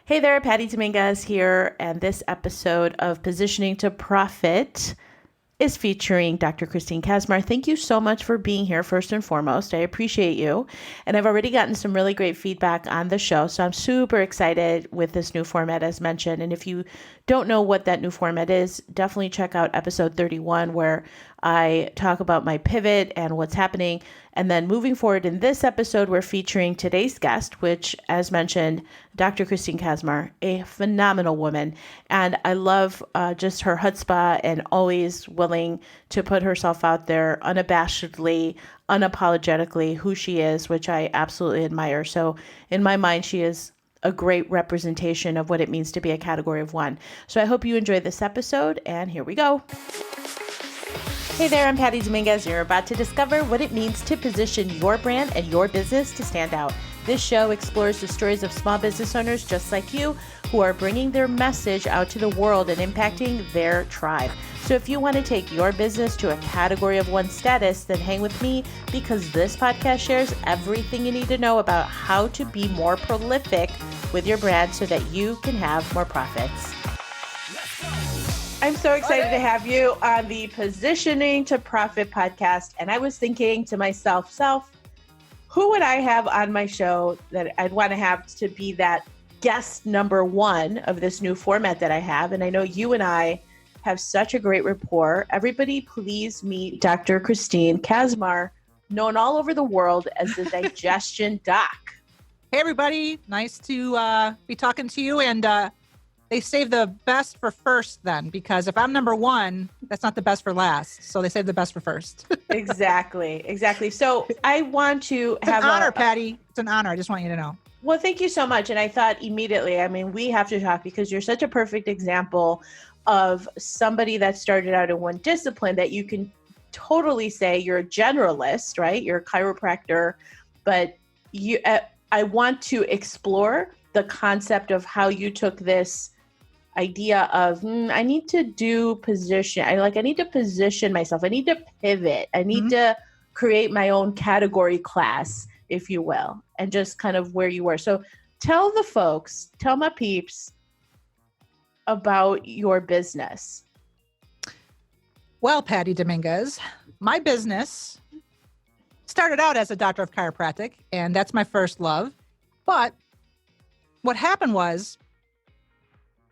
Hey there, Patty Dominguez here, and this episode of Positioning to Profit is featuring Dr. Christine Kaczmar. Thank you so much for being here, first and foremost. I appreciate you. And I've already gotten some really great feedback on the show, so I'm super excited with this new format as mentioned. And if you don't know what that new format is, definitely check out episode 31 where I talk about my pivot and what's happening. And then moving forward in this episode, we're featuring today's guest, which, as mentioned, Dr. Christine Kaczmar, a phenomenal woman. And I love just her chutzpah and always willing to put herself out there unabashedly, unapologetically, who she is, which I absolutely admire. So in my mind, she is a great representation of what it means to be a category of one. So I hope you enjoy this episode, and here we go. Hey there, I'm Patty Dominguez. You're about to discover what it means to position your brand and your business to stand out. This show explores the stories of small business owners just like you who are bringing their message out to the world and impacting their tribe. So if you want to take your business to a category of one status, then hang with me because this podcast shares everything you need to know about how to be more prolific with your brand so that you can have more profits. I'm so excited to have you on the Positioning to Profit podcast. And I was thinking to myself, who would I have on my show that I'd want to have to be that guest number one of this new format that I have? And I know you and I have such a great rapport. Everybody please meet Dr. Christine Kaczmar, known all over the world as the Digestion Doc. Hey, everybody. Nice to be talking to you. And they save the best for first then, because if I'm number one, that's not the best for last. So they save the best for first. Exactly. So I want to have an honor, Patty. It's an honor. I just want you to know. Well, thank you so much. And I thought immediately, we have to talk because you're such a perfect example of somebody that started out in one discipline that you can totally say you're a generalist, right? You're a chiropractor, but I want to explore the concept of how you took this idea of I need to do position. I need to position myself. I need to pivot. I need to create my own category class, if you will, and just kind of where you were. So tell my peeps about your business. Well, Patty Dominguez, my business started out as a doctor of chiropractic, and that's my first love. But what happened was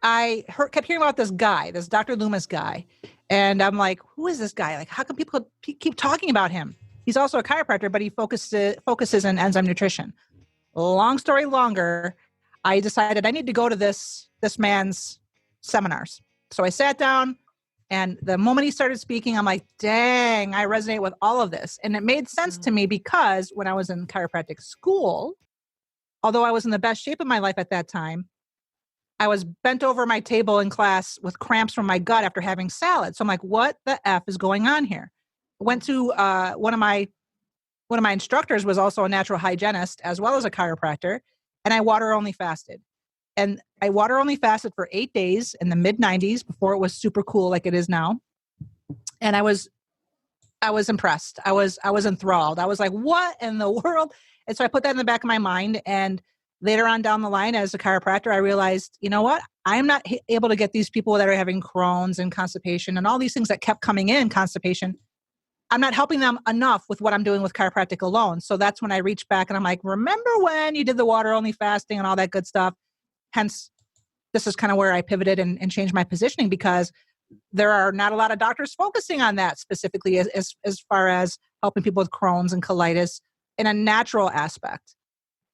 I kept hearing about this Dr. Loomis guy. And I'm like, who is this guy? Like, how come people keep talking about him? He's also a chiropractor, but he focuses in enzyme nutrition. Long story longer, I decided I need to go to this man's seminars. So I sat down, and the moment he started speaking, I'm like, dang, I resonate with all of this. And it made sense to me because when I was in chiropractic school, although I was in the best shape of my life at that time, I was bent over my table in class with cramps from my gut after having salad. So I'm like, what the F is going on here? I went to one of my instructors was also a natural hygienist as well as a chiropractor, and I water only fasted. And I water only fasted for 8 days in the mid 90s before it was super cool like it is now. And I was impressed. I was enthralled. I was like, what in the world? And so I put that in the back of my mind. And later on down the line as a chiropractor, I realized, you know what? I'm not able to get these people that are having Crohn's and constipation and all these things that kept coming in, constipation. I'm not helping them enough with what I'm doing with chiropractic alone. So that's when I reached back and I'm like, remember when you did the water only fasting and all that good stuff? Hence, this is kind of where I pivoted and changed my positioning because there are not a lot of doctors focusing on that specifically as far as helping people with Crohn's and colitis in a natural aspect.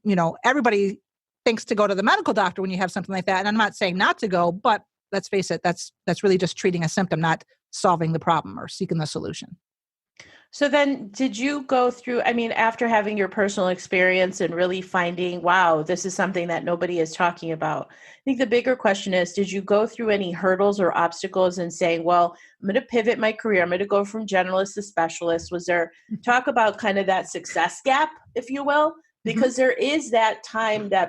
You know, everybody thinks to go to the medical doctor when you have something like that. And I'm not saying not to go, but let's face it, that's really just treating a symptom, not solving the problem or seeking the solution. So then did you go through, after having your personal experience and really finding, wow, this is something that nobody is talking about. I think the bigger question is, did you go through any hurdles or obstacles in saying, well, I'm going to pivot my career. I'm going to go from generalist to specialist. Was there talk about kind of that success gap, if you will? Because there is that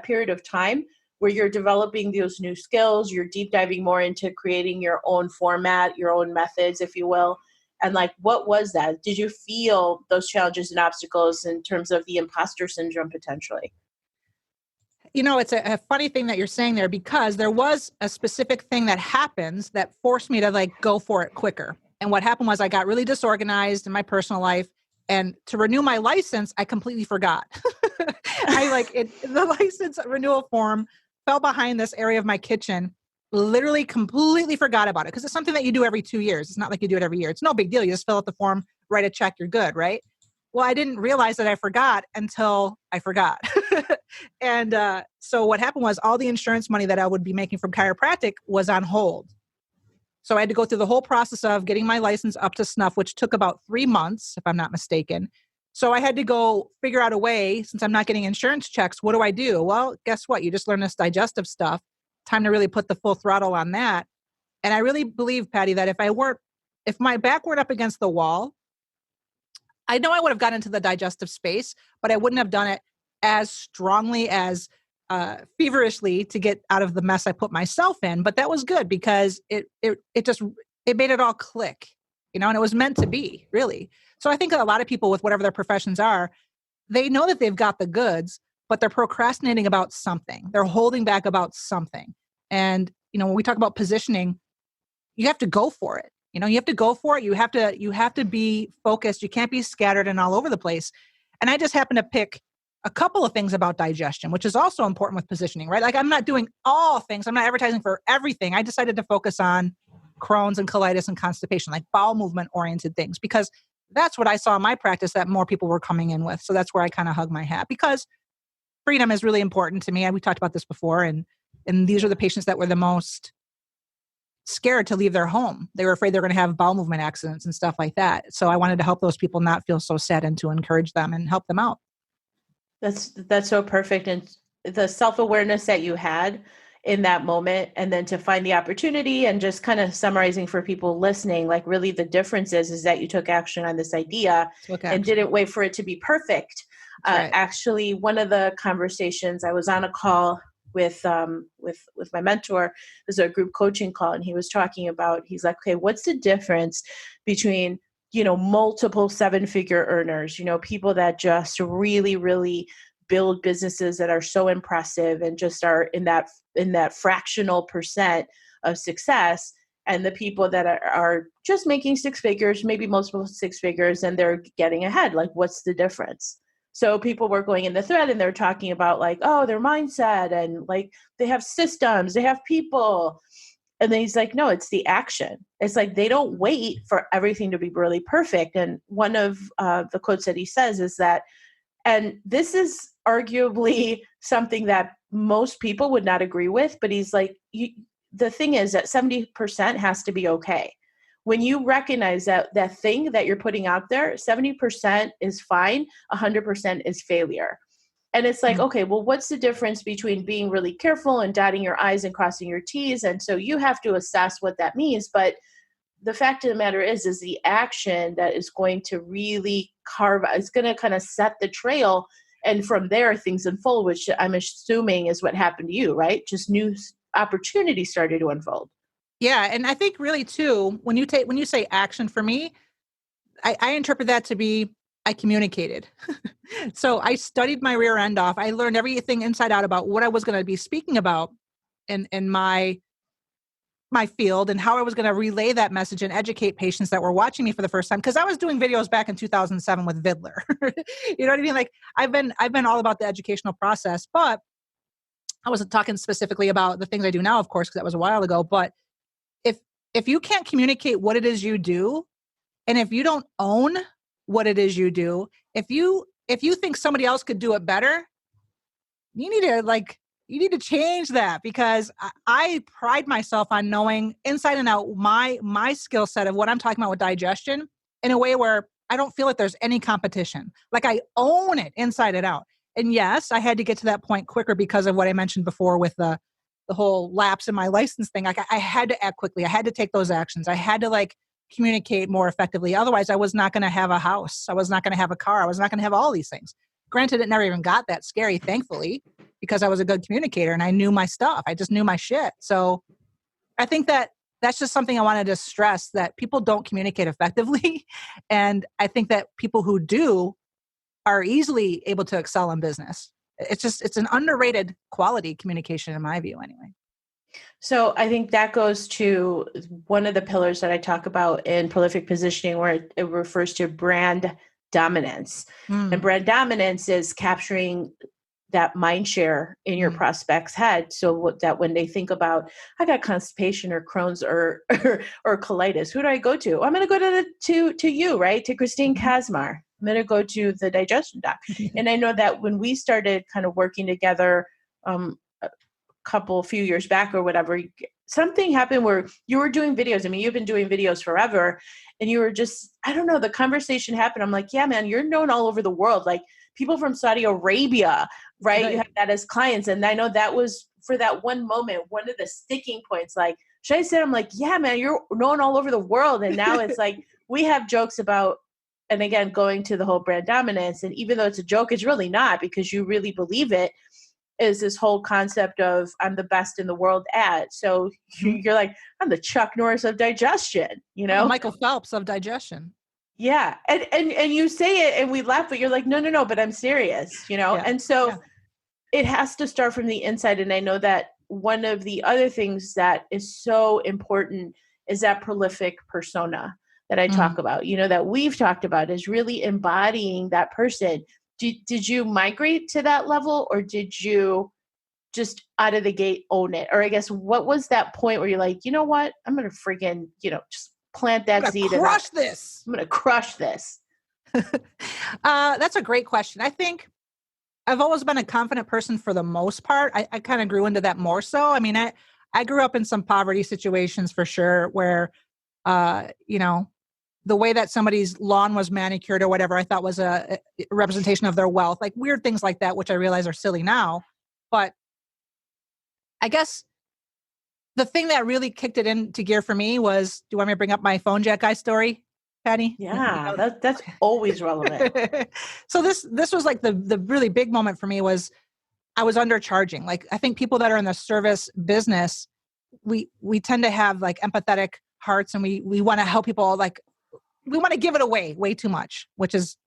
period of time where you're developing those new skills, you're deep diving more into creating your own format, your own methods, if you will. And what was that? Did you feel those challenges and obstacles in terms of the imposter syndrome potentially? It's a funny thing that you're saying there, because there was a specific thing that happens that forced me to like go for it quicker. And what happened was I got really disorganized in my personal life, and to renew my license, I completely forgot. The license renewal form fell behind this area of my kitchen, literally completely forgot about it, because it's something that you do every 2 years. It's not like you do it every year. It's no big deal. You just fill out the form, write a check, you're good, right? Well, I didn't realize that I forgot until I forgot. And so what happened was all the insurance money that I would be making from chiropractic was on hold. So I had to go through the whole process of getting my license up to snuff, which took about 3 months, if I'm not mistaken. So I had to go figure out a way, since I'm not getting insurance checks, what do I do? Well, guess what? You just learn this digestive stuff. Time to really put the full throttle on that. And I really believe, Patty, that if my back weren't up against the wall, I know I would have gotten into the digestive space, but I wouldn't have done it as strongly, as feverishly, to get out of the mess I put myself in. But that was good, because it made it all click, and it was meant to be, really. So I think a lot of people, with whatever their professions are, they know that they've got the goods, but they're procrastinating about something. They're holding back about something. And, when we talk about positioning, you have to go for it. You have to go for it. You have to be focused. You can't be scattered and all over the place. And I just happen to pick a couple of things about digestion, which is also important with positioning, right? Like, I'm not doing all things. I'm not advertising for everything. I decided to focus on Crohn's and colitis and constipation, like bowel movement oriented things, because that's what I saw in my practice that more people were coming in with. So that's where I kind of hug my hat, because freedom is really important to me. And we talked about this before. And these are the patients that were the most scared to leave their home. They were afraid they're going to have bowel movement accidents and stuff like that. So I wanted to help those people not feel so sad, and to encourage them and help them out. That's so perfect. And the self-awareness that you had in that moment, and then to find the opportunity, and just kind of summarizing for people listening, like, really the difference is that you took action on this idea and didn't wait for it to be perfect. Right. Actually, one of the conversations, I was on a call with my mentor. It was a group coaching call, and he was talking about, he's like, okay, what's the difference between, multiple 7-figure earners, people that just really, really build businesses that are so impressive and just are in that fractional percent of success, and the people that are just making 6 figures, maybe multiple 6 figures, and they're getting ahead. Like, what's the difference? So people were going in the thread, and they're talking about, like, oh, their mindset, and like they have systems, they have people. And then he's like, no, it's the action. It's like, they don't wait for everything to be really perfect. And one of the quotes that he says is that, and this is arguably something that most people would not agree with, but he's like, the thing is that 70% has to be okay. When you recognize that thing that you're putting out there, 70% is fine, 100% is failure. And it's like, okay, well, what's the difference between being really careful and dotting your I's and crossing your T's? And so you have to assess what that means. But the fact of the matter is the action that is going to really it's going to kind of set the trail. And from there, things unfold, which I'm assuming is what happened to you, right? Just new opportunities started to unfold. Yeah. And I think really too, when you say action, for me, I interpret that to be, I communicated. So I studied my rear end off. I learned everything inside out about what I was going to be speaking about in my field, and how I was going to relay that message and educate patients that were watching me for the first time. Cause I was doing videos back in 2007 with Vidler. You know what I mean? Like, I've been all about the educational process, but I wasn't talking specifically about the things I do now, of course, because that was a while ago. But if you can't communicate what it is you do, and if you don't own what it is you do, if you think somebody else could do it better, you need to change that, because I pride myself on knowing inside and out my skill set of what I'm talking about with digestion, in a way where I don't feel like there's any competition. Like, I own it inside and out. And yes, I had to get to that point quicker because of what I mentioned before with the whole lapse in my license thing. Like, I had to act quickly. I had to take those actions. I had to communicate more effectively. Otherwise, I was not going to have a house. I was not going to have a car. I was not going to have all these things. Granted, it never even got that scary, thankfully, because I was a good communicator and I knew my stuff. I just knew my shit. So I think that's just something I wanted to stress, that people don't communicate effectively. And I think that people who do are easily able to excel in business. It's an underrated quality communication in my view anyway. So I think that goes to one of the pillars that I talk about in prolific positioning, where it refers to brand dominance. And brand dominance is capturing that mind share in your prospect's head, so that when they think about, I got constipation or Crohn's or colitis, who do I go to? I'm going to go to you, right? To Christine Kaczmar. I'm going to go to the digestion doc. And I know that when we started kind of working together, few years back or whatever, something happened where you were doing videos. I mean, you've been doing videos forever, and you were just, I don't know, the conversation happened. I'm like, yeah, man, you're known all over the world. Like people from Saudi Arabia, right? You have that as clients. And I know that was for that one moment, one of the sticking points. Like, should I say, I'm like, yeah, man, you're known all over the world. And now it's like, we have jokes about, and again, going to the whole brand dominance. And even though it's a joke, it's really not, because you really believe it, is this whole concept of I'm the best in the world at. So you're like, I'm the Chuck Norris of digestion, you know? I'm the Michael Phelps of digestion. Yeah. And you say it and we laugh, but you're like, no, but I'm serious, you know? Yeah. And so it has to start from the inside. And I know that one of the other things that is so important is that prolific persona that I talk about, you know, that we've talked about, is really embodying that person. Did you migrate to that level, or did you just out of the gate own it? Or I guess, what was that point where you're like, you know what, I'm going to freaking, just plant that seed. I'm going to crush this. That's a great question. I think I've always been a confident person for the most part. I kind of grew into that more so. I mean, I grew up in some poverty situations for sure, where, the way that somebody's lawn was manicured or whatever, I thought was a representation of their wealth, like weird things like that, which I realize are silly now. But I guess the thing that really kicked it into gear for me was, do you want me to bring up my phone jack guy story, Patty? Yeah, that's always relevant. So this was like the really big moment for me. Was I was undercharging. Like, I think people that are in the service business, we tend to have like empathetic hearts, and we want to help people. Like, we want to give it away way too much, which is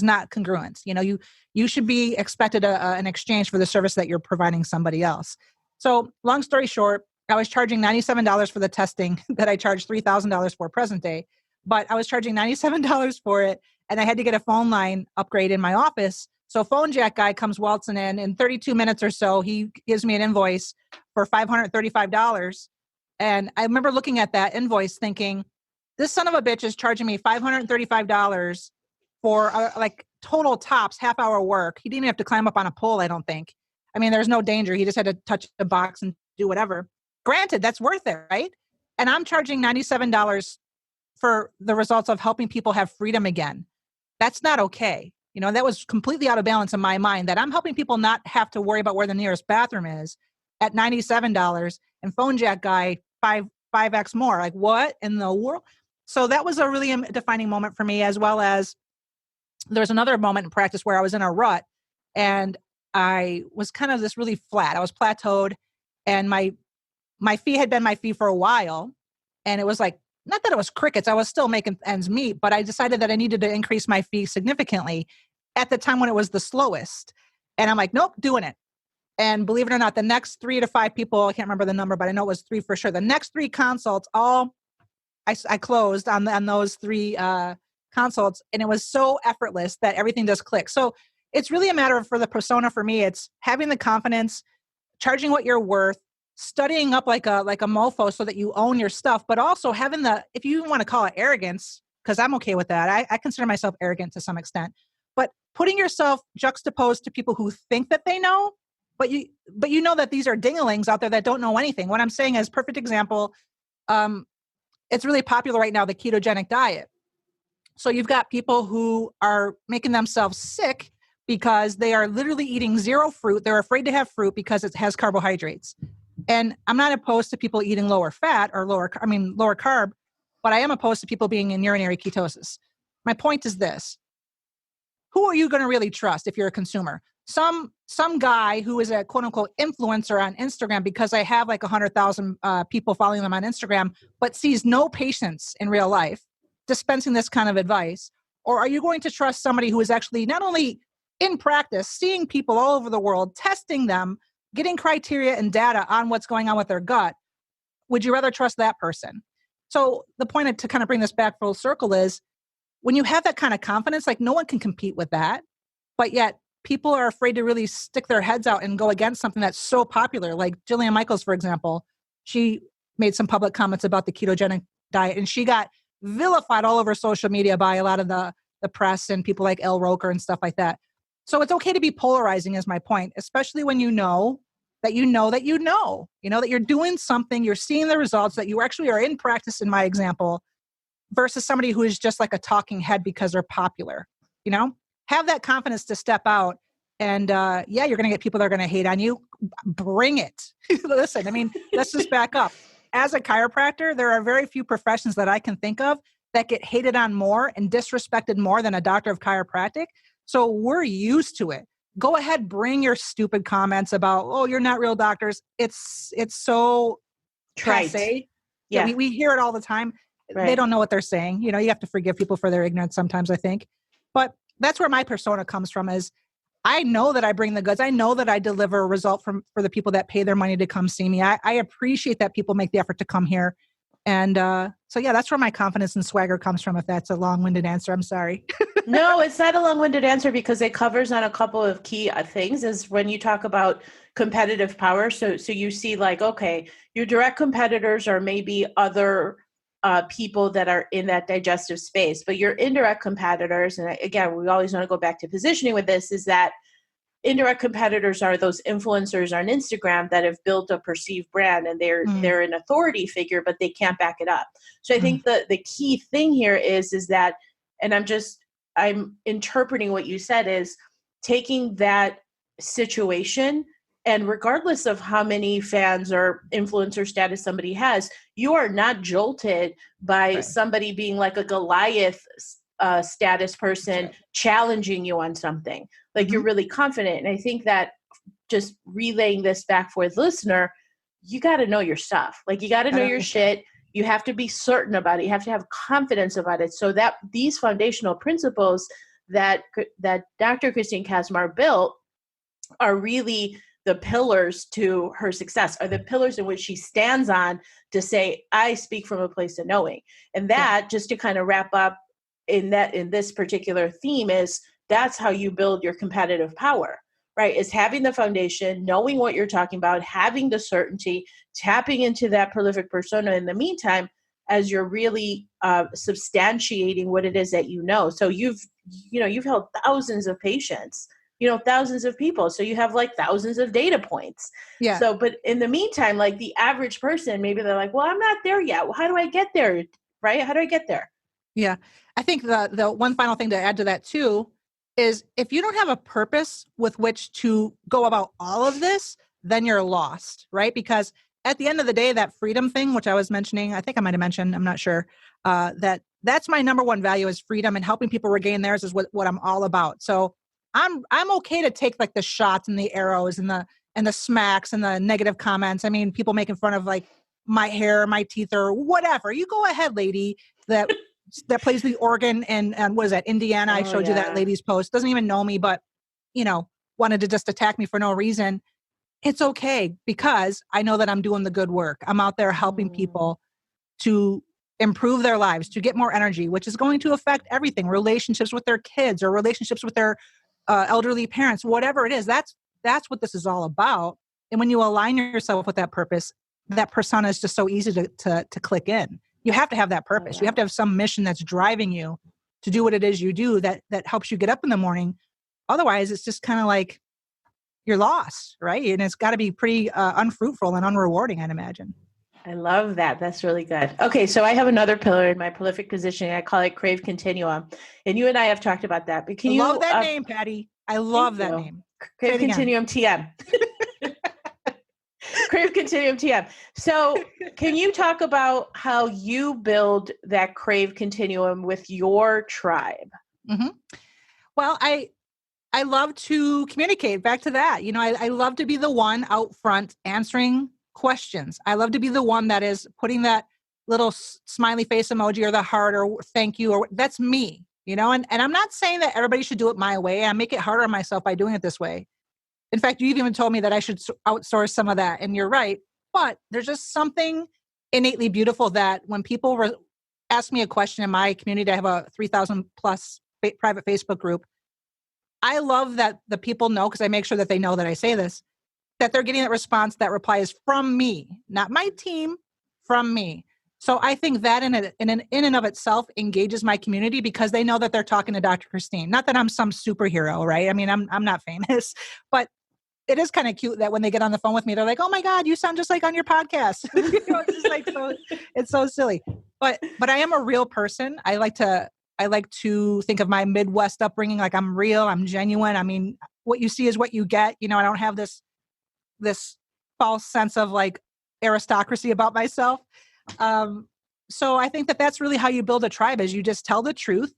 not congruent. You should be expected an exchange for the service that you're providing somebody else. So long story short, I was charging $97 for the testing that I charged $3,000 for present day, but I was charging $97 for it. And I had to get a phone line upgrade in my office. So phone jack guy comes waltzing in 32 minutes or so, he gives me an invoice for $535. And I remember looking at that invoice thinking, this son of a bitch is charging me $535 for like total tops half-hour work. He didn't even have to climb up on a pole, I don't think. I mean, there's no danger. He just had to touch the box and do whatever. Granted, that's worth it, right? And I'm charging $97 for the results of helping people have freedom again. That's not okay. That was completely out of balance in my mind, that I'm helping people not have to worry about where the nearest bathroom is at $97, and phone jack guy 5x more. Like, what in the world? So that was a really defining moment for me, as well as there was another moment in practice where I was in a rut, and I was kind of this really flat. I was plateaued, and my fee had been my fee for a while. And it was like, not that it was crickets, I was still making ends meet, but I decided that I needed to increase my fee significantly at the time when it was the slowest. And I'm like, nope, doing it. And believe it or not, the next 3 to 5 people, I can't remember the number, but I know it was 3 for sure. The next 3 consults, I closed on those 3 consults, and it was so effortless that everything just clicked. So it's really a matter of, for the persona, for me, it's having the confidence, charging what you're worth, studying up like a mofo so that you own your stuff, but also having if you want to call it arrogance, because I'm okay with that. I consider myself arrogant to some extent, but putting yourself juxtaposed to people who think that they know, but you know that these are dinglings out there that don't know anything. What I'm saying is, perfect example. It's really popular right now, the ketogenic diet. So you've got people who are making themselves sick because they are literally eating 0 fruit. They're afraid to have fruit because it has carbohydrates. And I'm not opposed to people eating lower fat or lower carb, but I am opposed to people being in urinary ketosis. My point is this: who are you going to really trust if you're a consumer? Some guy who is a quote unquote influencer on Instagram, because I have like 100,000 people following them on Instagram, but sees no patients in real life dispensing this kind of advice? Or are you going to trust somebody who is actually not only in practice, seeing people all over the world, testing them, getting criteria and data on what's going on with their gut, would you rather trust that person? So the point to kind of bring this back full circle is when you have that kind of confidence, like no one can compete with that, but yet people are afraid to really stick their heads out and go against something that's so popular. Like Jillian Michaels, for example, she made some public comments about the ketogenic diet and she got vilified all over social media by a lot of the press and people like Elle Roker and stuff like that. So it's okay to be polarizing is my point, especially when you know that that you're doing something, you're seeing the results, that you actually are in practice in my example, versus somebody who is just like a talking head because they're popular, have that confidence to step out. And you're going to get people that are going to hate on you. Bring it. Listen, I mean, let's just back up. As a chiropractor, there are very few professions that I can think of that get hated on more and disrespected more than a doctor of chiropractic. So we're used to it. Go ahead, bring your stupid comments about, oh, you're not real doctors. It's so passe. Yeah. We hear it all the time. Right. They don't know what they're saying. You have to forgive people for their ignorance sometimes, I think. But that's where my persona comes from is I know that I bring the goods. I know that I deliver a result for the people that pay their money to come see me. I appreciate that people make the effort to come here. And that's where my confidence and swagger comes from. If that's a long-winded answer, I'm sorry. No, it's not a long-winded answer because it covers on a couple of key things is when you talk about competitive power. So you see like, okay, your direct competitors are maybe other people that are in that digestive space, but your indirect competitors, and again, we always want to go back to positioning with this, is that indirect competitors are those influencers on Instagram that have built a perceived brand and they're an authority figure, but they can't back it up. So I think the key thing here is that, and I'm interpreting what you said is taking that situation, and regardless of how many fans or influencer status somebody has, you are not jolted by somebody being like a Goliath status person challenging you on something. Like you're really confident. And I think that just relaying this back for the listener, you got to know your stuff. Like you got to know your shit. You have to be certain about it. You have to have confidence about it. So that these foundational principles that Dr. Christine Kaczmar built are really the pillars to her success, are the pillars in which she stands on to say, I speak from a place of knowing. And that, just to kind of wrap up in this particular theme, is that's how you build your competitive power, right? Is having the foundation, knowing what you're talking about, having the certainty, tapping into that prolific persona in the meantime, as you're really substantiating what it is that you know. So you've held thousands of patients, thousands of people. So you have like thousands of data points. Yeah. So, but in the meantime, like the average person, maybe they're like, well, I'm not there yet. Well, how do I get there? Right? How do I get there? Yeah. I think the one final thing to add to that too is if you don't have a purpose with which to go about all of this, then you're lost, right? Because at the end of the day, that freedom thing, which I was mentioning, I think I might have mentioned, I'm not sure, that's my number one value is freedom, and helping people regain theirs is what I'm all about. So I'm okay to take like the shots and the arrows and the smacks and the negative comments. I mean, people making fun of like my hair, my teeth, or whatever. You go ahead, lady, that plays the organ and what is that, Indiana? I showed you that lady's post. Doesn't even know me, but wanted to just attack me for no reason. It's okay because I know that I'm doing the good work. I'm out there helping people to improve their lives, to get more energy, which is going to affect everything, relationships with their kids or relationships with their elderly parents, whatever it is. That's what this is all about. And when you align yourself with that purpose, that persona is just so easy to click in. You have to have that purpose. You have to have some mission that's driving you to do what it is you do that helps you get up in the morning. Otherwise, it's just kind of like you're lost, right? And it's got to be pretty unfruitful and unrewarding, I'd imagine. I love that. That's really good. Okay, so I have another pillar in my prolific positioning. I call it Crave Continuum. And you and I have talked about that. But can you love that name, Patty? I love that name. Crave Continuum TM. Crave Continuum TM. So can you talk about how you build that Crave Continuum with your tribe? Mm-hmm. Well, I love to communicate. Back to that. I love to be the one out front answering questions. I love to be the one that is putting that little smiley face emoji or the heart or thank you, or that's me. and I'm not saying that everybody should do it my way. I make it harder on myself by doing it this way. In fact, you've even told me that I should outsource some of that, and you're right. But there's just something innately beautiful that when people ask me a question in my community, I have a 3,000 plus private Facebook group. I love that the people know, because I make sure that they know that I say this, that they're getting that response, that reply is from me, not my team, from me. So I think that in and of itself engages my community, because they know that they're talking to Dr. Christine. Not that I'm some superhero, right? I mean, I'm not famous, but it is kind of cute that when they get on the phone with me, they're like, "Oh my God, you sound just like on your podcast." It's just like it's so silly. But I am a real person. I like to think of my Midwest upbringing like I'm real, I'm genuine. I mean, what you see is what you get. I don't have this false sense of like aristocracy about myself. So I think that that's really how you build a tribe, is you just tell the truth.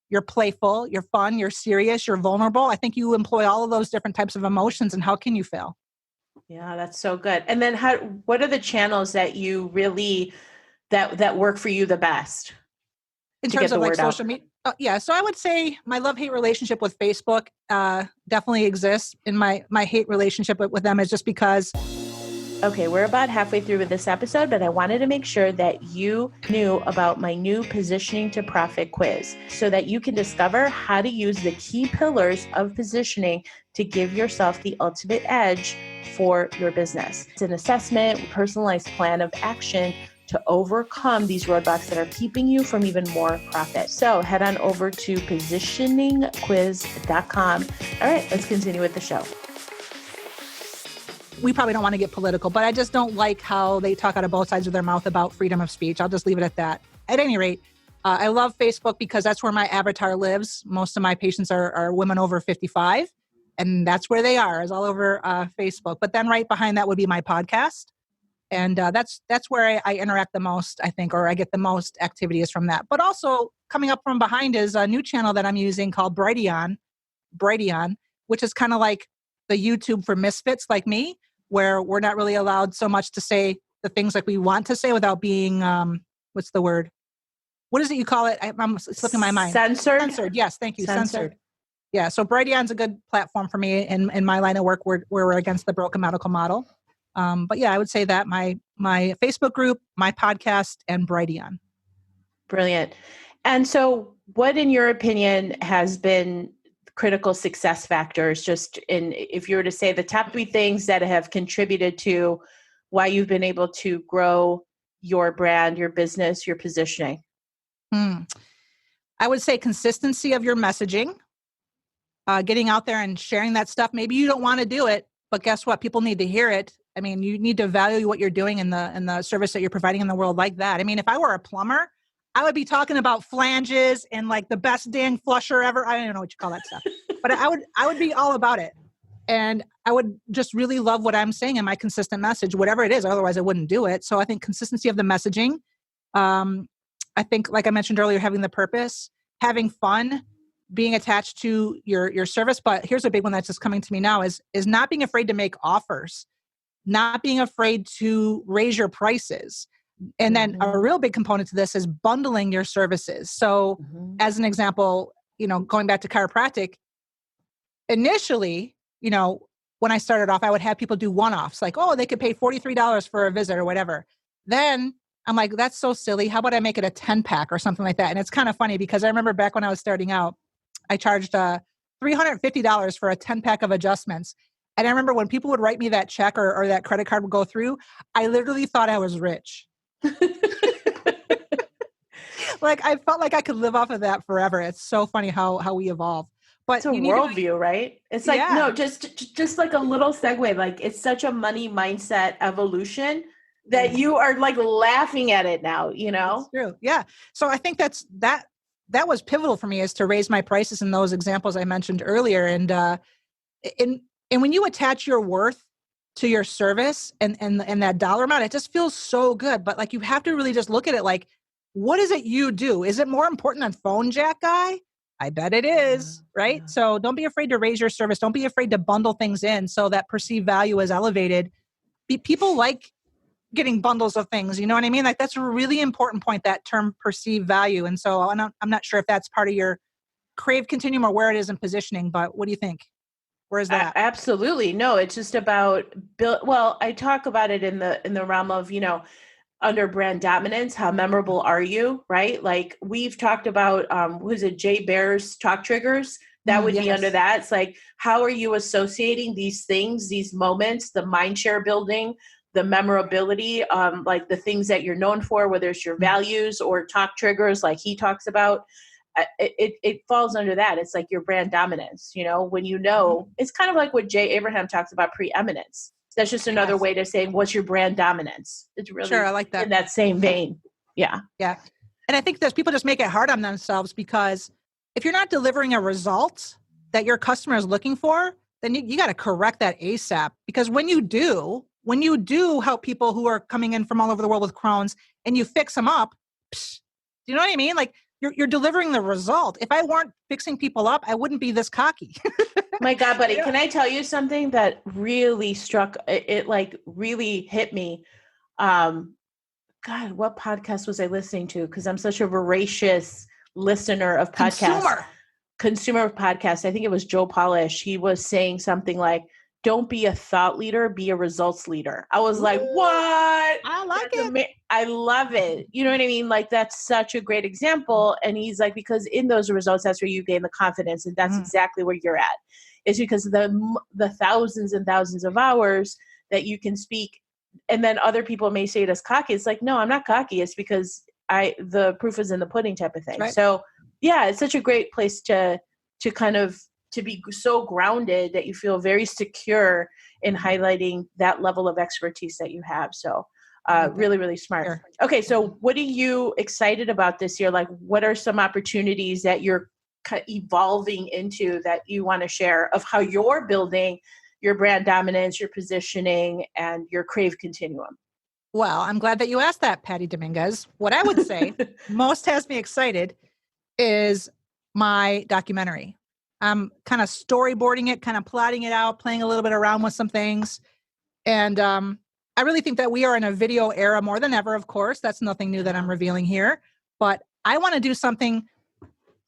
You're playful, you're fun, you're serious, you're vulnerable. I think you employ all of those different types of emotions, and how can you fail? Yeah, that's so good. And then what are the channels that you really, that work for you the best In to terms get the of like word out? social media? Yeah. So I would say my love-hate relationship with Facebook definitely exists. And my hate relationship with them is just because. Okay, we're about halfway through with this episode, but I wanted to make sure that you knew about my new Positioning to Profit quiz so that you can discover how to use the key pillars of positioning to give yourself the ultimate edge for your business. It's an assessment, personalized plan of action to overcome these roadblocks that are keeping you from even more profit. So head on over to positioningquiz.com. All right, let's continue with the show. We probably don't want to get political, but I just don't like how they talk out of both sides of their mouth about freedom of speech. I'll just leave it at that. At any rate, I love Facebook because that's where my avatar lives. Most of my patients are women over 55, and that's where they are, is all over Facebook. But then right behind that would be my podcast. And that's where I interact the most, I think, or I get the most activities from that. But also coming up from behind is a new channel that I'm using called Brighteon, which is kind of like the YouTube for misfits like me, where we're not really allowed so much to say the things like we want to say without being, what's the word? What is it you call it? I'm slipping my mind. Censored? Censored. Yes. Thank you. Censored. Yeah. So Brighteon's a good platform for me in my line of work where we're against the broken medical model. But yeah, I would say that my Facebook group, my podcast, and Brighteon. Brilliant. And so what, in your opinion, has been critical success factors, just if you were to say the top 3 things that have contributed to why you've been able to grow your brand, your business, your positioning? I would say consistency of your messaging, getting out there and sharing that stuff. Maybe you don't want to do it, but guess what? People need to hear it. I mean, you need to value what you're doing in the service that you're providing in the world like that. I mean, if I were a plumber, I would be talking about flanges and like the best dang flusher ever. I don't know what you call that stuff, but I would be all about it. And I would just really love what I'm saying in my consistent message, whatever it is. Otherwise I wouldn't do it. So I think consistency of the messaging. I think, like I mentioned earlier, having the purpose, having fun, being attached to your service. But here's a big one that's just coming to me now is not being afraid to make offers, not being afraid to raise your prices. And then a real big component to this is bundling your services. So as an example, going back to chiropractic, initially, when I started off, I would have people do one-offs, like, oh, they could pay $43 for a visit or whatever. Then I'm like, that's so silly. How about I make it a 10-pack or something like that? And it's kind of funny because I remember back when I was starting out, I charged $350 for a 10-pack of adjustments. And I remember when people would write me that check or that credit card would go through, I literally thought I was rich. Like I felt like I could live off of that forever. It's so funny how we evolve. But it's a worldview, right? It's like, no, just like a little segue. Like it's such a money mindset evolution that you are like laughing at it now, It's true. Yeah. So I think that was pivotal for me, is to raise my prices in those examples I mentioned earlier. And when you attach your worth to your service and that dollar amount, it just feels so good. But like, you have to really just look at it like, what is it you do? Is it more important than phone jack guy? I bet it is, right? Yeah. So don't be afraid to raise your service. Don't be afraid to bundle things in so that perceived value is elevated. People like getting bundles of things, you know what I mean? Like that's a really important point, that term perceived value. And so I'm not sure if that's part of your crave continuum or where it is in positioning, but what do you think? Where is that? Absolutely. No, it's just about well, I talk about it in the realm of, under brand dominance, how memorable are you, right? Like we've talked about, was it Jay Baer's talk triggers? That would be under Yes. that. It's like, how are you associating these things, these moments, the mind share building, the memorability, like the things that you're known for, whether it's your values or talk triggers, like he talks about. It falls under that. It's like your brand dominance, when it's kind of like what Jay Abraham talks about, preeminence. That's just another Yes. way to say, what's your brand dominance? It's really Sure, I like that. in that same vein. Yeah. Yeah. And I think that people just make it hard on themselves because if you're not delivering a result that your customer is looking for, then you got to correct that ASAP. Because when you do help people who are coming in from all over the world with Crohn's and you fix them up, do you know what I mean? Like you're delivering the result. If I weren't fixing people up, I wouldn't be this cocky. My God, buddy, can I tell you something that really struck, it like really hit me? God, what podcast was I listening to? Because I'm such a voracious listener of podcasts. Consumer of podcasts. I think it was Joe Polish. He was saying something like, don't be a thought leader, be a results leader. I was like, what? I like it. I love it. You know what I mean? Like, that's such a great example. And he's like, because in those results, that's where you gain the confidence. And that's exactly where you're at. It's because the thousands and thousands of hours that you can speak. And then other people may say it as cocky. It's like, no, I'm not cocky. It's because the proof is in the pudding type of thing. Right. So yeah, it's such a great place to kind of to be so grounded that you feel very secure in highlighting that level of expertise that you have. So really, really smart. Sure. Okay. So what are you excited about this year? Like, what are some opportunities that you're evolving into that you want to share of how you're building your brand dominance, your positioning, and your crave continuum? Well, I'm glad that you asked that, Patty Dominguez. What I would say most has me excited is my documentary. I'm kind of storyboarding it, kind of plotting it out, playing a little bit around with some things. And I really think that we are in a video era more than ever, of course. That's nothing new that I'm revealing here. But I want to do something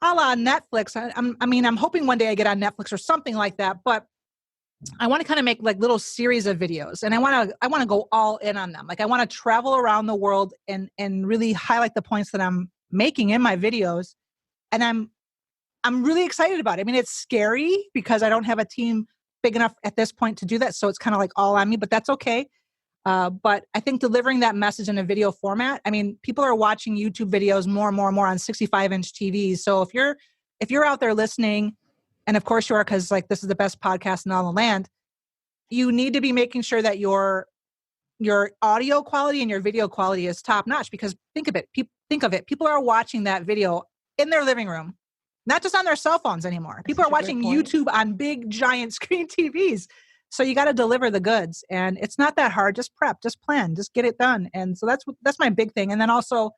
a la Netflix. I'm hoping one day I get on Netflix or something like that. But I want to kind of make like little series of videos, and I want to go all in on them. Like I want to travel around the world and really highlight the points that I'm making in my videos. And I'm really excited about it. I mean, it's scary because I don't have a team big enough at this point to do that. So it's kind of like all on me, but that's okay. But I think delivering that message in a video format, I mean, people are watching YouTube videos more and more and more on 65-inch TVs. So if you're out there listening, and of course you are, because like this is the best podcast in all the land, you need to be making sure that your audio quality and your video quality is top notch. Because think of it, people are watching that video in their living room, not just on their cell phones anymore. People are watching YouTube on big giant screen TVs. So you got to deliver the goods, and it's not that hard. Just prep, just plan, just get it done. And so that's my big thing. And then also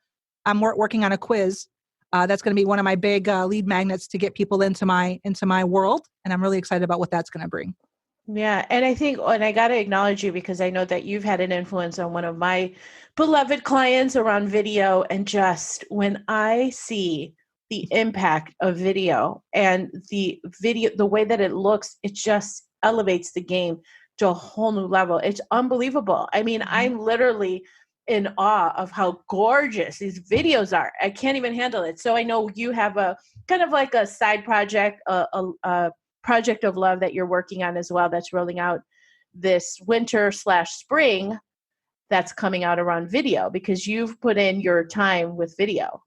I'm working on a quiz. That's going to be one of my big lead magnets to get people into my world. And I'm really excited about what that's going to bring. Yeah. And I think, and I got to acknowledge you because I know that you've had an influence on one of my beloved clients around video. And just when I see the impact of video and the way that it looks, it just elevates the game to a whole new level. It's unbelievable. I mean, I'm literally in awe of how gorgeous these videos are. I can't even handle it. So I know you have a kind of like a side project, a project of love that you're working on as well, that's rolling out this winter/spring that's coming out around video, because you've put in your time with video.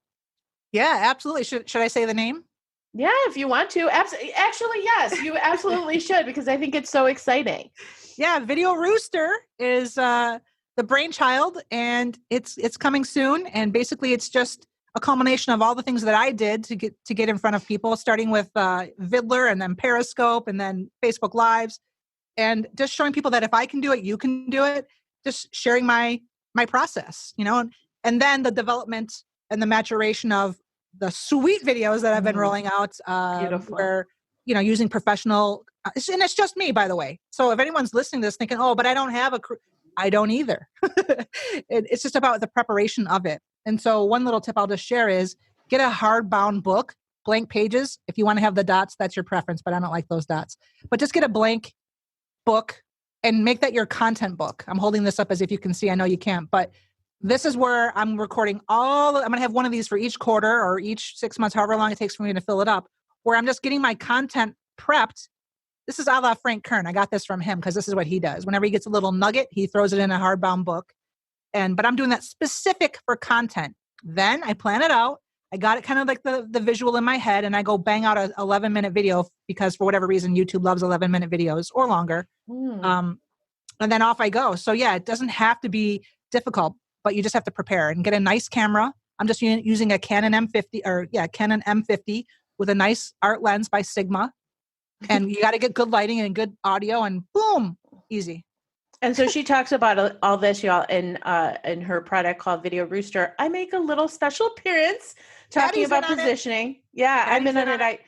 Yeah, absolutely. Should I say the name? Yeah, if you want to. Actually, yes, you absolutely should, because I think it's so exciting. Yeah, Video Rooster is the brainchild, and it's coming soon. And basically, it's just a culmination of all the things that I did to get in front of people, starting with Vidler and then Periscope and then Facebook Lives, and just showing people that if I can do it, you can do it. Just sharing my process, and then the development and the maturation of the sweet videos that I've been rolling out, where, using professional, and it's just me, by the way. So if anyone's listening to this thinking, oh, but I don't have a crew, I don't either. It's just about the preparation of it. And so one little tip I'll just share is get a hardbound book blank pages. If you want to have the dots, that's your preference, but I don't like those dots. But just get a blank book and make that your content book. I'm holding this up as if you can see. I know you can't, but this is where I'm recording I'm going to have one of these for each quarter or each 6 months, however long it takes for me to fill it up, where I'm just getting my content prepped. This is a la Frank Kern. I got this from him because this is what he does. Whenever he gets a little nugget, he throws it in a hardbound book. But I'm doing that specific for content. Then I plan it out. I got it kind of like the visual in my head, and I go bang out a 11-minute video because for whatever reason, YouTube loves 11-minute videos or longer. And then off I go. So yeah, it doesn't have to be difficult, but you just have to prepare and get a nice camera. I'm just using a Canon M50 with a nice art lens by Sigma. And you got to get good lighting and good audio, and boom, easy. And so she talks about all this, y'all, in her product called Video Rooster. I make a little special appearance talking about positioning. Yeah, I'm in on it.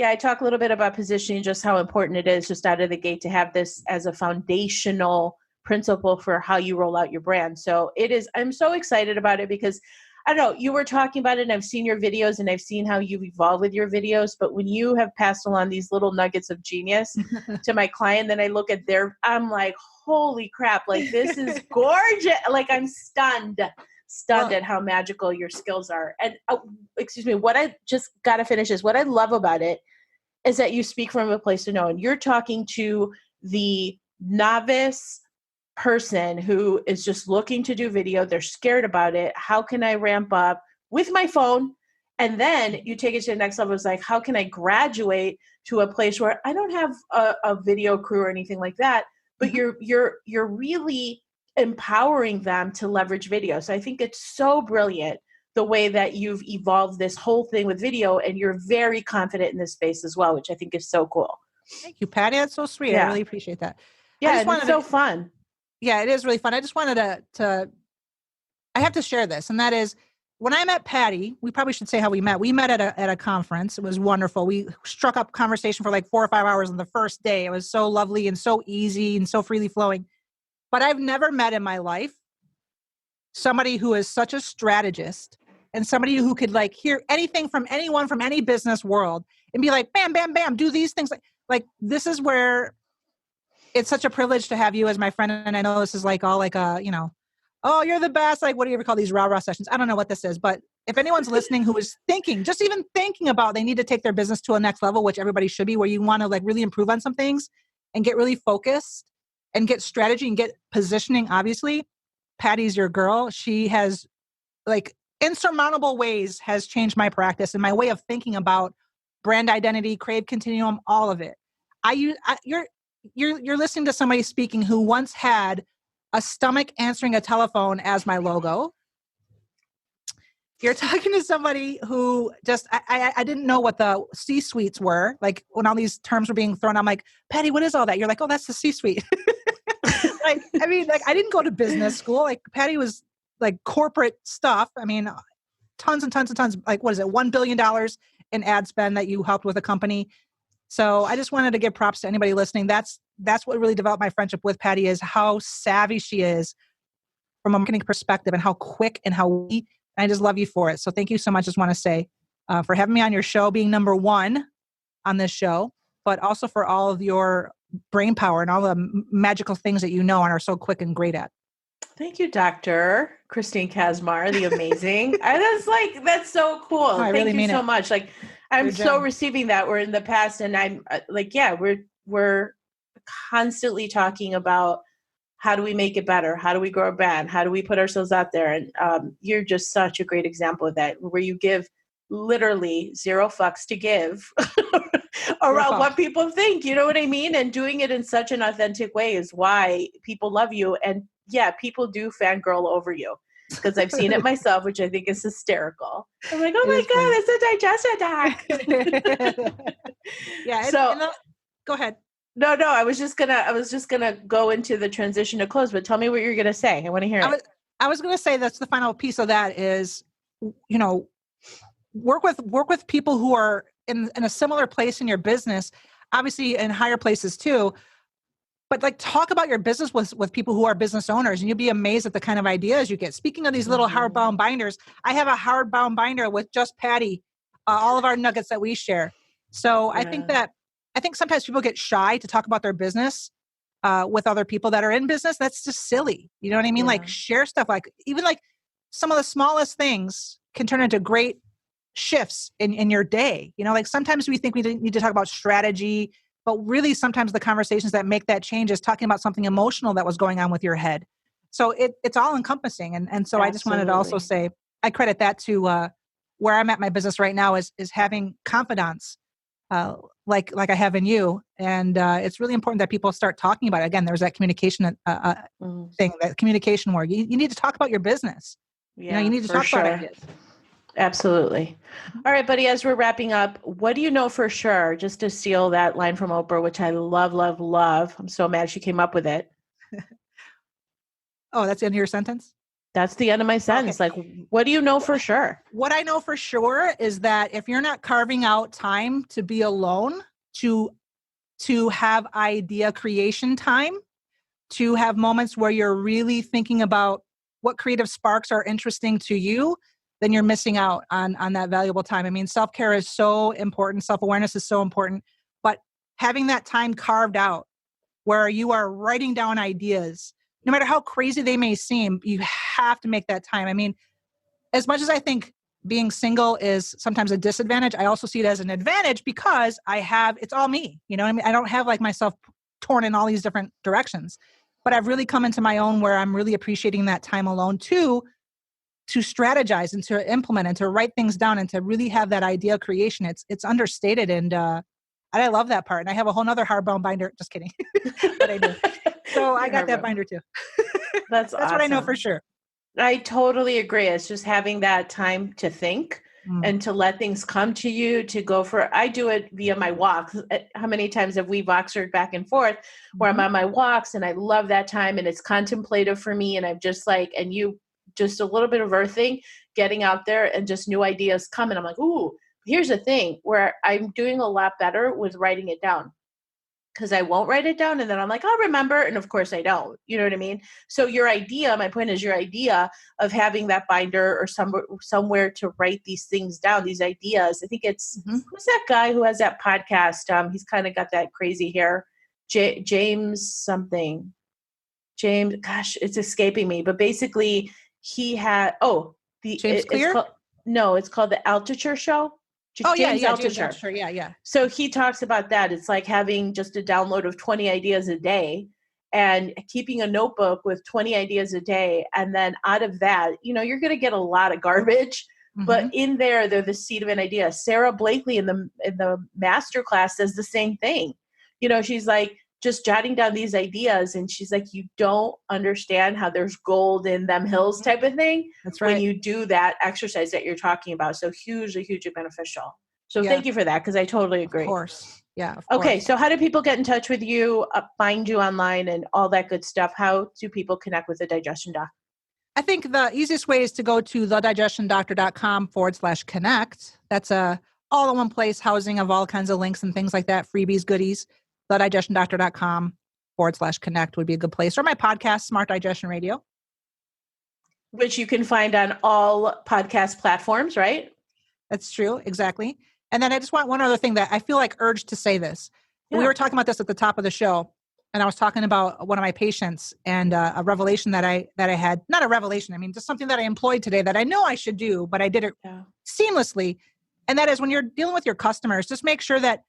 I talk a little bit about positioning, just how important it is just out of the gate to have this as a foundational principle for how you roll out your brand. So I'm so excited about it because I don't know, you were talking about it and I've seen your videos and I've seen how you've evolved with your videos, but when you have passed along these little nuggets of genius to my client, then I look at I'm like, holy crap, like this is gorgeous. Like I'm stunned at how magical your skills are. And what I just got to finish is what I love about it is that you speak from a place to know, and you're talking to the novice person who is just looking to do video. They're scared about it. How can I ramp up with my phone? And then you take it to the next level. It's like, how can I graduate to a place where I don't have a video crew or anything like that, but you're really empowering them to leverage video. So I think it's so brilliant the way that you've evolved this whole thing with video, and you're very confident in this space as well, which I think is so cool. Thank you, Patty. That's so sweet. Yeah. I really appreciate that. Yeah, it's so fun. Yeah, it is really fun. I just wanted I have to share this. And that is, when I met Patty, we probably should say how we met. We met at a conference. It was wonderful. We struck up conversation for like 4 or 5 hours on the first day. It was so lovely and so easy and so freely flowing. But I've never met in my life somebody who is such a strategist and somebody who could like hear anything from anyone from any business world and be like, bam, bam, bam, do these things. Like this is where it's such a privilege to have you as my friend. And I know this is like all like oh, you're the best. Like, what do you ever call these rah-rah sessions? I don't know what this is, but if anyone's listening who is thinking, just even thinking about they need to take their business to a next level, which everybody should be, where you want to like really improve on some things and get really focused and get strategy and get positioning. Obviously, Patty's your girl. She has like insurmountable ways has changed my practice and my way of thinking about brand identity, creative continuum, all of it. You're listening to somebody speaking who once had a stomach answering a telephone as my logo. You're talking to somebody who just, I didn't know what the C-suites were. Like when all these terms were being thrown, I'm like, Patty, what is all that? You're like, oh, that's the C-suite. I didn't go to business school. Like Patty was like corporate stuff. I mean, tons and tons and tons, like, what is it? $1 billion in ad spend that you helped with a company. So I just wanted to give props to anybody listening. That's what really developed my friendship with Patty, is how savvy she is from a marketing perspective and how quick and I just love you for it. So thank you so much. Just want to say for having me on your show, being number one on this show, but also for all of your brain power and all the magical things that you know and are so quick and great at. Thank you, Dr. Christine Kaczmar, the amazing. That's so cool. Oh, Thank you so much. Like, I'm so receiving that. We're in the past, and I'm like, yeah, we're constantly talking about how do we make it better? How do we grow a brand? How do we put ourselves out there? And you're just such a great example of that, where you give literally zero fucks to give around what people think. You know what I mean? And doing it in such an authentic way is why people love you. And yeah, people do fangirl over you, because I've seen it myself, which I think is hysterical. I'm like, oh my God, it's a digestive doc. Yeah. Go ahead. No, I was just gonna go into the transition to close, but tell me what you're gonna say. I want to hear it. I was gonna say that's the final piece of that is, work with people who are in a similar place in your business, obviously in higher places too. But like, talk about your business with people who are business owners, and you'll be amazed at the kind of ideas you get. Speaking of these little hardbound binders, I have a hardbound binder with just Patty all of our nuggets that we share. So Yeah. I think sometimes people get shy to talk about their business with other people that are in business. That's just silly. You know what I mean? Yeah. Like share stuff, like even like some of the smallest things can turn into great shifts in your day. You know, like sometimes we think we need to talk about strategy, but really sometimes the conversations that make that change is talking about something emotional that was going on with your head. So it's all encompassing. And so I just wanted to also say, I credit that to where I'm at my business right now is having confidants like I have in you. And it's really important that people start talking about it. Again, there's that communication thing, that communication where you need to talk about your business. Yeah, you need to talk about ideas. Absolutely. All right, buddy, as we're wrapping up, what do you know for sure? Just to steal that line from Oprah, which I love, love, love. I'm so mad she came up with it. Oh, that's the end of your sentence? That's the end of my sentence. Okay. Like, what do you know for sure? What I know for sure is that if you're not carving out time to be alone, to have idea creation time, to have moments where you're really thinking about what creative sparks are interesting to you, then you're missing out on that valuable time. I mean, self-care is so important. Self-awareness is so important. But having that time carved out where you are writing down ideas, no matter how crazy they may seem, you have to make that time. I mean, as much as I think being single is sometimes a disadvantage, I also see it as an advantage because it's all me. You know what I mean? I don't have like myself torn in all these different directions, but I've really come into my own where I'm really appreciating that time alone to strategize and to implement and to write things down and to really have that idea creation. It's understated. And I love that part. And I have a whole nother hardbound binder. Just kidding. But I do. So I got that binder too. That's awesome. What I know for sure. I totally agree. It's just having that time to think and to let things come to you, to go for, I do it via my walks. How many times have we voxered back and forth where I'm on my walks and I love that time and it's contemplative for me. And I'm just like, and you just a little bit of earthing, getting out there and just new ideas come. And I'm like, ooh, here's the thing where I'm doing a lot better with writing it down. Because I won't write it down and then I'm like, I'll remember. And of course I don't, you know what I mean? So my point is your idea of having that binder or somewhere to write these things down, these ideas. I think it's, who's that guy who has that podcast? He's kind of got that crazy hair, James something, gosh, it's escaping me. But basically he had, James Clear? It's called the Altucher Show. James Altucher. Yeah. So he talks about that. It's like having just a download of 20 ideas a day and keeping a notebook with 20 ideas a day. And then out of that, you're going to get a lot of garbage, but in there, they're the seed of an idea. Sarah Blakely in the master class does the same thing. She's like just jotting down these ideas. And she's like, you don't understand how there's gold in them hills type of thing. That's right. When you do that exercise that you're talking about. So hugely beneficial. So thank you for that. Cause I totally agree. Of course. Yeah. Okay. So how do people get in touch with you, find you online and all that good stuff? How do people connect with the Digestion Doc? I think the easiest way is to go to thedigestiondoctor.com/connect. That's all in one place, housing of all kinds of links and things like that, freebies, goodies. thedigestiondoctor.com/connect would be a good place. Or my podcast, Smart Digestion Radio. Which you can find on all podcast platforms, right? That's true. Exactly. And then I just want one other thing that I feel like urged to say this. Yeah. We were talking about this at the top of the show. And I was talking about one of my patients and a revelation that I had, not a revelation. I mean, just something that I employed today that I know I should do, but I did it seamlessly. And that is when you're dealing with your customers, just make sure that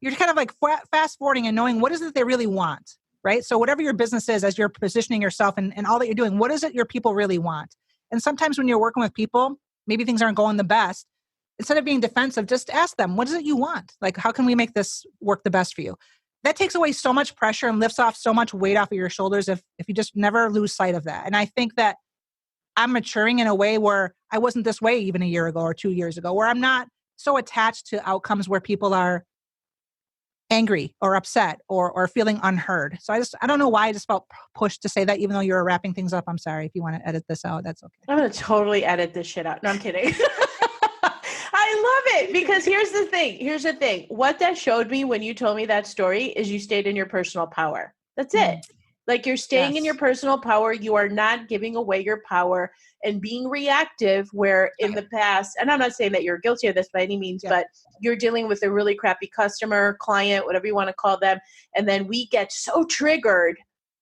you're kind of like fast forwarding and knowing what is it they really want, right? So whatever your business is, as you're positioning yourself and all that you're doing, what is it your people really want? And sometimes when you're working with people, maybe things aren't going the best. Instead of being defensive, just ask them, what is it you want? Like, how can we make this work the best for you? That takes away so much pressure and lifts off so much weight off of your shoulders if you just never lose sight of that. And I think that I'm maturing in a way where I wasn't this way even a year ago or 2 years ago, where I'm not so attached to outcomes where people are angry or upset or feeling unheard. So I don't know why I just felt pushed to say that, even though you're wrapping things up. I'm sorry. If you want to edit this out, that's okay. I'm going to totally edit this shit out. No, I'm kidding. I love it because here's the thing. What that showed me when you told me that story is you stayed in your personal power. That's it. Like you're staying in Yes. your personal power. You are not giving away your power and being reactive where in the past, and I'm not saying that you're guilty of this by any means, Yeah. but you're dealing with a really crappy customer, client, whatever you want to call them. And then we get so triggered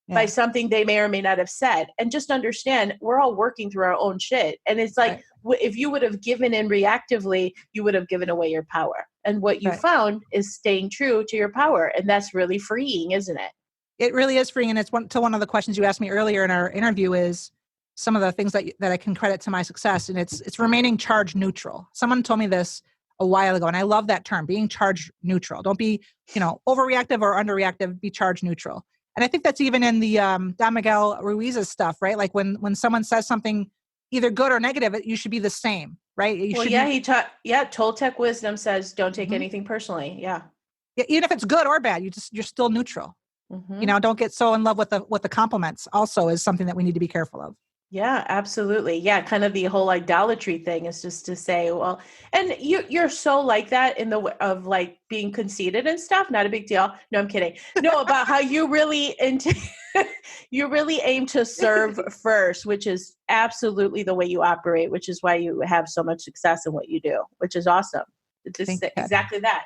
by Yeah. something they may or may not have said. And just understand, we're all working through our own shit. And it's like, if you would have given in reactively, you would have given away your power. And what you Right. found is staying true to your power. And that's really freeing, isn't it? It really is freeing. And it's one of the questions you asked me earlier in our interview is some of the things that I can credit to my success. And it's remaining charge neutral. Someone told me this a while ago, and I love that term, being charge neutral. Don't be, overreactive or underreactive, be charge neutral. And I think that's even in the Don Miguel Ruiz's stuff, right? Like when someone says something either good or negative, you should be the same, right? Toltec wisdom says, don't take anything personally. Yeah. Even if it's good or bad, you're still neutral. Mm-hmm. Don't get so in love with the compliments also is something that we need to be careful of. Yeah, absolutely. Yeah, kind of the whole idolatry thing is just to say, well, and you're so like that in the of like being conceited and stuff. Not a big deal. No, I'm kidding. No, about how you really you really aim to serve first, which is absolutely the way you operate, which is why you have so much success in what you do, which is awesome. It's just exactly that,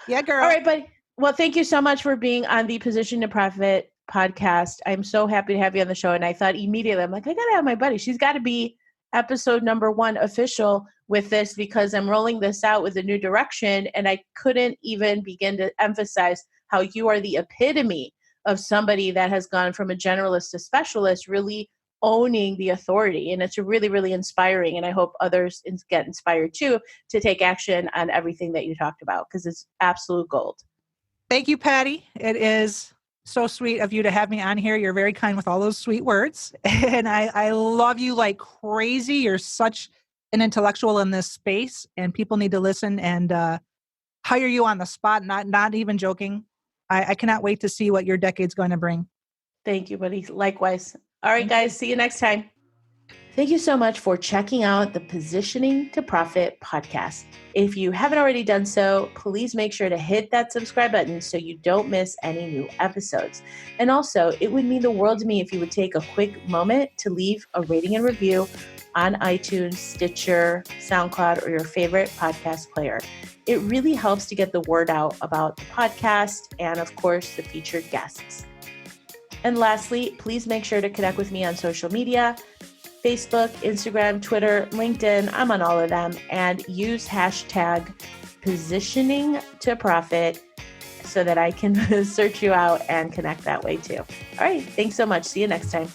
Yeah, girl. All right, buddy. Well, thank you so much for being on the Position to Profit podcast. I'm so happy to have you on the show. And I thought immediately, I'm like, I got to have my buddy. She's got to be episode number 1 official with this because I'm rolling this out with a new direction. And I couldn't even begin to emphasize how you are the epitome of somebody that has gone from a generalist to specialist, really owning the authority. And it's really, really inspiring. And I hope others get inspired too to take action on everything that you talked about because it's absolute gold. Thank you, Patty. It is so sweet of you to have me on here. You're very kind with all those sweet words. And I love you like crazy. You're such an intellectual in this space and people need to listen and hire you on the spot. Not even joking. I cannot wait to see what your decade's going to bring. Thank you, buddy. Likewise. All right, guys. See you next time. Thank you so much for checking out the Positioning to Profit podcast. If you haven't already done so, please make sure to hit that subscribe button so you don't miss any new episodes. And also, it would mean the world to me if you would take a quick moment to leave a rating and review on iTunes, Stitcher, SoundCloud, or your favorite podcast player. It really helps to get the word out about the podcast and, of course, the featured guests. And lastly, please make sure to connect with me on social media. Facebook, Instagram, Twitter, LinkedIn, I'm on all of them, and use hashtag positioning to profit so that I can search you out and connect that way too. All right. Thanks so much. See you next time.